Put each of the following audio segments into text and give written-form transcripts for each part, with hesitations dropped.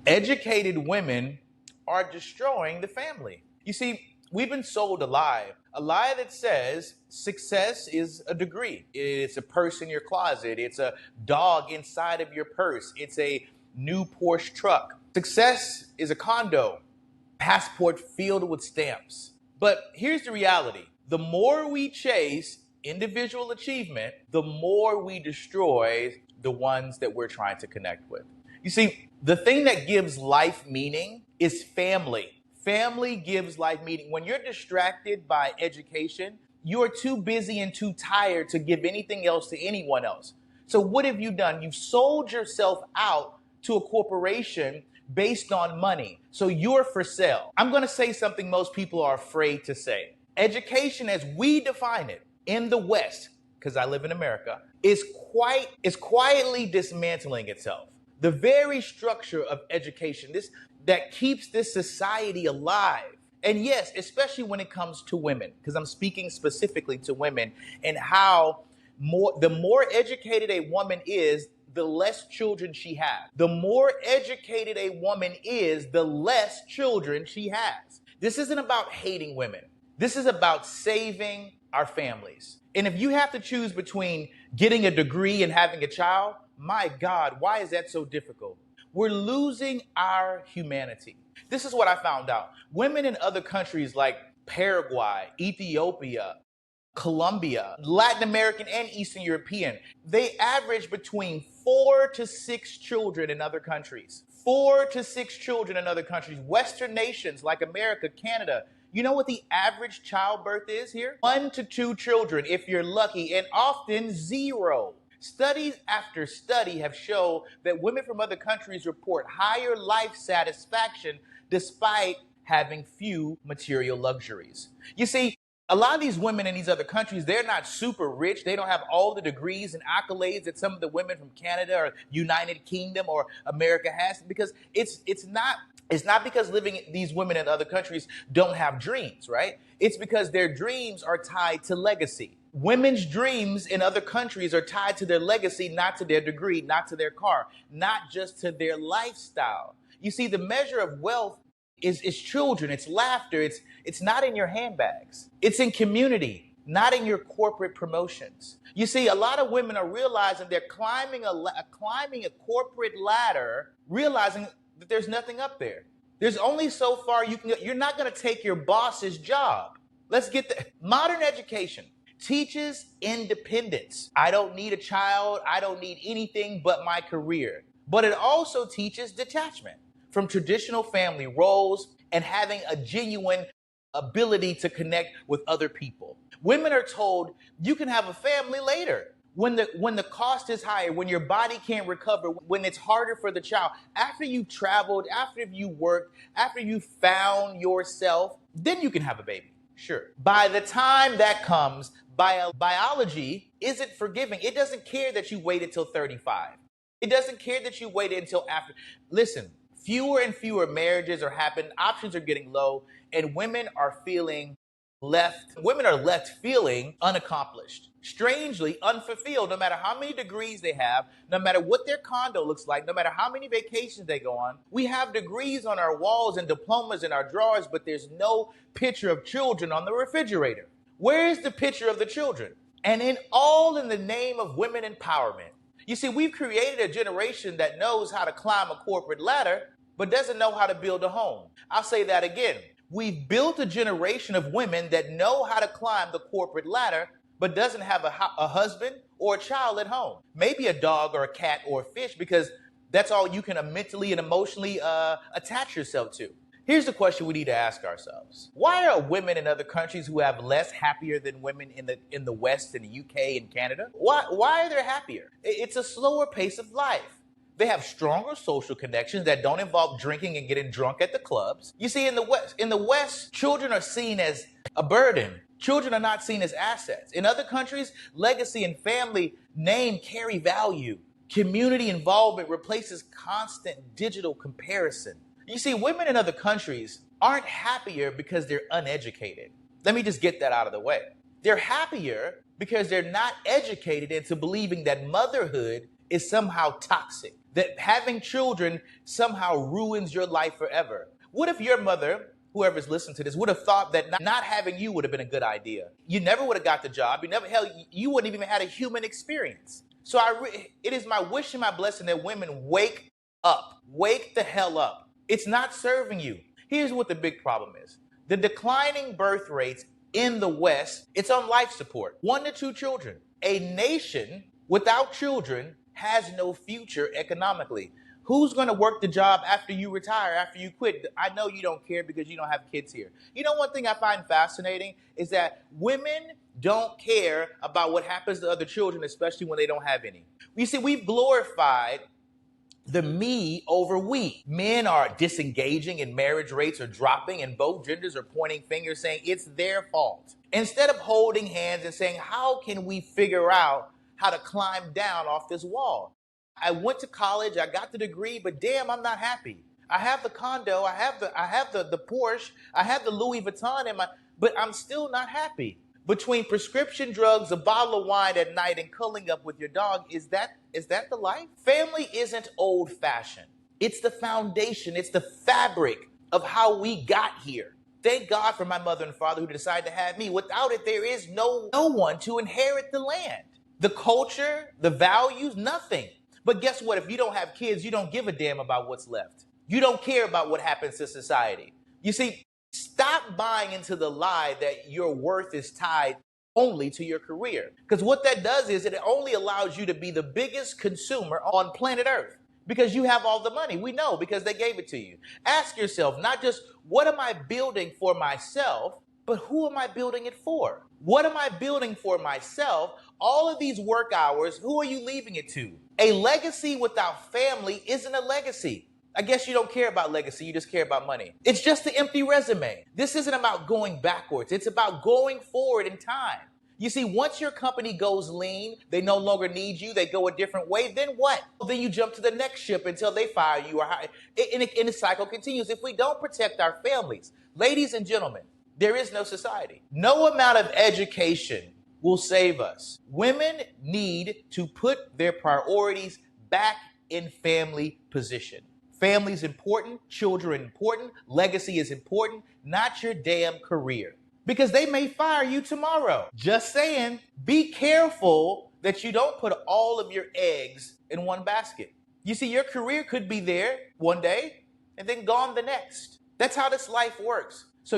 Educated women are destroying the family. You see, we've been sold a lie that says success is a degree. It's a purse in your closet. It's a dog inside of your purse. It's a new Porsche truck. Success is a condo, passport filled with stamps. But here's the reality. The more we chase individual achievement, the more we destroy the ones that we're trying to connect with. You see, the thing that gives life meaning is family. Family gives life meaning. When you're distracted by education, you're too busy and too tired to give anything else to anyone else. So what have you done? You've sold yourself out to a corporation based on money. So you're for sale. I'm going to say something most people are afraid to say. Education as we define it in the West, because I live in America, is quietly dismantling itself. The very structure of education, that keeps this society alive. And yes, especially when it comes to women, because I'm speaking specifically to women, and how the more educated a woman is, the less children she has. The more educated a woman is, the less children she has. This isn't about hating women. This is about saving our families. And if you have to choose between getting a degree and having a child, my God, why is that so difficult? We're losing our humanity. This is what I found out. Women in other countries like Paraguay, Ethiopia, Colombia, Latin American and Eastern European, they average between 4 to 6 children in other countries. 4 to 6 children in other countries. Western nations like America, Canada, you know what the average childbirth is here? 1 to 2 children if you're lucky, and often 0. Studies after study have shown that women from other countries report higher life satisfaction despite having few material luxuries. You see, a lot of these women in these other countries, they're not super rich. They don't have all the degrees and accolades that some of the women from Canada or United Kingdom or America has, because it's not because these women in other countries don't have dreams, right? It's because their dreams are tied to legacy. Women's dreams in other countries are tied to their legacy, not to their degree, not to their car, not just to their lifestyle. You see, the measure of wealth is children, it's laughter, it's not in your handbags. It's in community, not in your corporate promotions. You see, a lot of women are realizing they're climbing a corporate ladder, realizing that there's nothing up there. There's only so far you can go. You're not going to take your boss's job. Let's get the modern education teaches independence. I don't need a child. I don't need anything but my career. But it also teaches detachment from traditional family roles and having a genuine ability to connect with other people. Women are told you can have a family later. When the cost is higher, when your body can't recover, when it's harder for the child, after you've traveled, after you worked, after you found yourself, then you can have a baby. Sure. By the time that comes, biology isn't forgiving. It doesn't care that you waited till 35. It doesn't care that you waited until after. Listen, fewer and fewer marriages are happening, options are getting low, and women are left feeling unaccomplished, strangely unfulfilled, no matter how many degrees they have, no matter what their condo looks like, no matter how many vacations they go on. We have degrees on our walls and diplomas in our drawers, but there's no picture of children on the refrigerator. Where is the picture of the children? And in the name of women empowerment. You see, we've created a generation that knows how to climb a corporate ladder, but doesn't know how to build a home. I'll say that again. We've built a generation of women that know how to climb the corporate ladder, but doesn't have a husband or a child at home. Maybe a dog or a cat or a fish, because that's all you can mentally and emotionally attach yourself to. Here's the question we need to ask ourselves. Why are women in other countries who have less happier than women in the West, in the UK and Canada? Why are they happier? It's a slower pace of life. They have stronger social connections that don't involve drinking and getting drunk at the clubs. You see, in the West, children are seen as a burden. Children are not seen as assets. In other countries, legacy and family name carry value. Community involvement replaces constant digital comparison. You see, women in other countries aren't happier because they're uneducated. Let me just get that out of the way. They're happier because they're not educated into believing that motherhood is somehow toxic, that having children somehow ruins your life forever. What if your mother, whoever's listening to this, would have thought that not having you would have been a good idea? You never would have got the job. You wouldn't even had a human experience. So it is my wish and my blessing that women wake up. Wake the hell up. It's not serving you. Here's what the big problem is. The declining birth rates in the West, it's on life support. 1 to 2 children. A nation without children has no future economically. Who's going to work the job after you retire, after you quit? I know you don't care because you don't have kids here. You know, one thing I find fascinating is that women don't care about what happens to other children, especially when they don't have any. You see, we've glorified the me over we. Men are disengaging and marriage rates are dropping and both genders are pointing fingers saying it's their fault. Instead of holding hands and saying, how can we figure out how to climb down off this wall? I went to college, I got the degree, but damn, I'm not happy. I have the condo, I have the Porsche, I have the Louis Vuitton but I'm still not happy. Between prescription drugs, a bottle of wine at night, and cuddling up with your dog, is that the life? Family isn't old-fashioned. It's the foundation. It's the fabric of how we got here. Thank God for my mother and father who decided to have me. Without it, there is no one to inherit the land. The culture, the values, nothing. But guess what? If you don't have kids, you don't give a damn about what's left. You don't care about what happens to society. You see, stop buying into the lie that your worth is tied only to your career. Because what that does is it only allows you to be the biggest consumer on planet Earth because you have all the money. We know because they gave it to you. Ask yourself, not just what am I building for myself, but who am I building it for? What am I building for myself? All of these work hours, who are you leaving it to? A legacy without family isn't a legacy. I guess you don't care about legacy, you just care about money. It's just an empty resume. This isn't about going backwards. It's about going forward in time. You see, once your company goes lean, they no longer need you, they go a different way, then what? Then you jump to the next ship until they fire you. And the cycle continues. If we don't protect our families, ladies and gentlemen, there is no society. No amount of education will save us. Women need to put their priorities back in family position. Family is important, children important, legacy is important, not your damn career. Because they may fire you tomorrow. Just saying, be careful that you don't put all of your eggs in one basket. You see, your career could be there one day and then gone the next. That's how this life works. So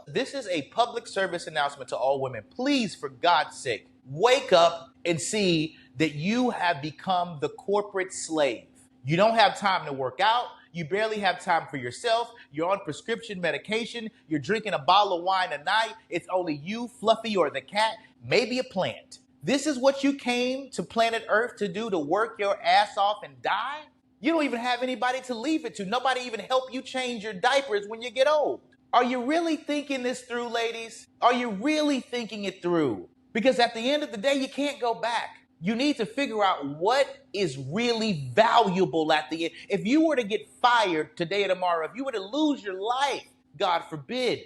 this is a public service announcement to all women. Please, for God's sake, wake up and see that you have become the corporate slave. You don't have time to work out. You barely have time for yourself. You're on prescription medication. You're drinking a bottle of wine a night. It's only you, Fluffy, or the cat, maybe a plant. This is what you came to planet Earth to do, to work your ass off and die? You don't even have anybody to leave it to. Nobody even help you change your diapers when you get old. Are you really thinking this through, ladies? Are you really thinking it through? Because at the end of the day, you can't go back. You need to figure out what is really valuable at the end. If you were to get fired today or tomorrow, if you were to lose your life, God forbid,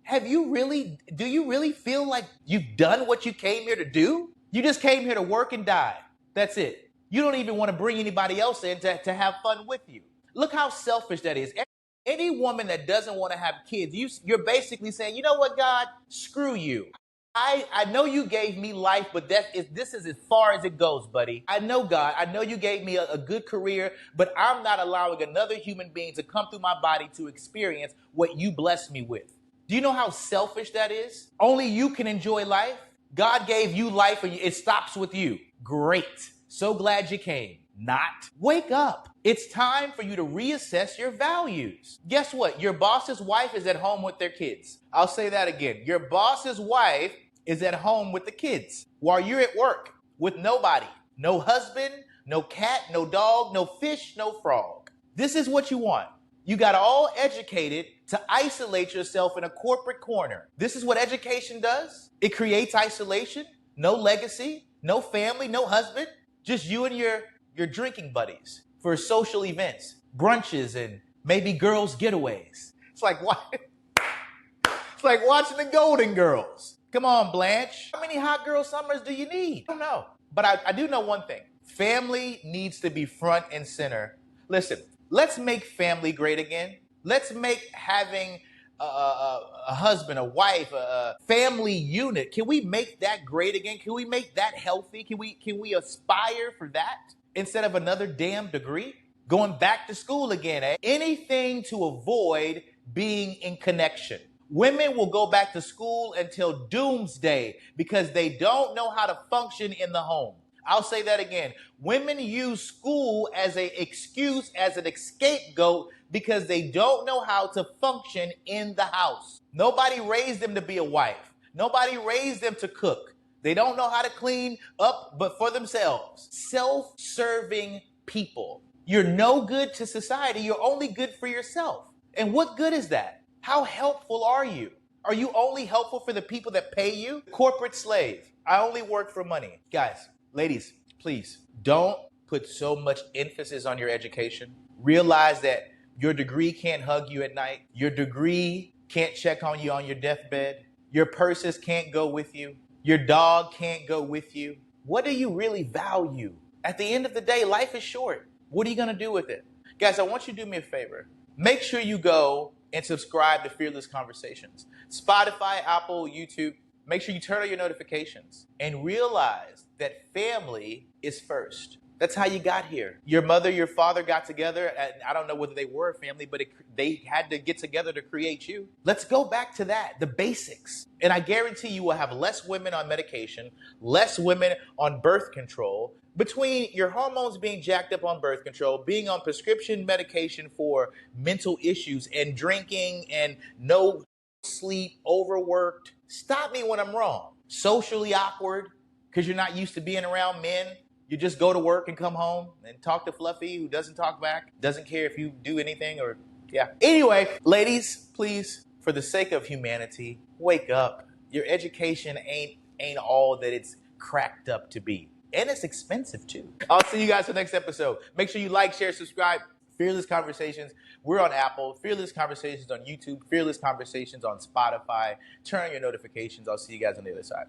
do you really feel like you've done what you came here to do? You just came here to work and die. That's it. You don't even want to bring anybody else in to have fun with you. Look how selfish that is. Any woman that doesn't want to have kids, you're basically saying, you know what, God, screw you. I know you gave me life, but this is as far as it goes, buddy. I know, God, I know you gave me a good career, but I'm not allowing another human being to come through my body to experience what you blessed me with. Do you know how selfish that is? Only you can enjoy life. God gave you life and it stops with you. Great. So glad you came. Not. Wake up. It's time for you to reassess your values. Guess what? Your boss's wife is at home with their kids. I'll say that again. Your boss's wife is at home with the kids while you're at work with nobody. No husband, no cat, no dog, no fish, no frog. This is what you want. You got all educated to isolate yourself in a corporate corner. This is what education does. It creates isolation, no legacy, no family, no husband, just you and your drinking buddies for social events, brunches, and maybe girls' getaways. It's like watching the Golden Girls. Come on, Blanche. How many hot girl summers do you need? I don't know. But I do know one thing. Family needs to be front and center. Listen, let's make family great again. Let's make having a husband, a wife, a family unit. Can we make that great again? Can we make that healthy? Can we aspire for that instead of another damn degree? Going back to school again, eh? Anything to avoid being in connection. Women will go back to school until doomsday because they don't know how to function in the home. I'll say that again. Women use school as an excuse, as an scapegoat, because they don't know how to function in the house. Nobody raised them to be a wife. Nobody raised them to cook. They don't know how to clean up but for themselves. Self-serving people. You're no good to society. You're only good for yourself. And what good is that? How helpful are you? Are you only helpful for the people that pay you? Corporate slave. I only work for money. Guys, ladies, please don't put so much emphasis on your education. Realize that your degree can't hug you at night. Your degree can't check on you on your deathbed. Your purses can't go with you. Your dog can't go with you. What do you really value? At the end of the day, life is short. What are you going to do with it? Guys, I want you to do me a favor. Make sure you go and subscribe to Fearless Conversations. Spotify, Apple, YouTube. Make sure you turn on your notifications and realize that family is first. That's how you got here. Your mother, your father got together, and I don't know whether they were a family, but they had to get together to create you. Let's go back to that, the basics. And I guarantee you will have less women on medication, less women on birth control. Between your hormones being jacked up on birth control, being on prescription medication for mental issues, and drinking and no sleep, overworked. Stop me when I'm wrong. Socially awkward because you're not used to being around men. You just go to work and come home and talk to Fluffy, who doesn't talk back, doesn't care if you do anything or, yeah. Anyway, ladies, please, for the sake of humanity, wake up. Your education ain't all that it's cracked up to be. And it's expensive, too. I'll see you guys for the next episode. Make sure you like, share, subscribe. Fearless Conversations. We're on Apple. Fearless Conversations on YouTube. Fearless Conversations on Spotify. Turn on your notifications. I'll see you guys on the other side.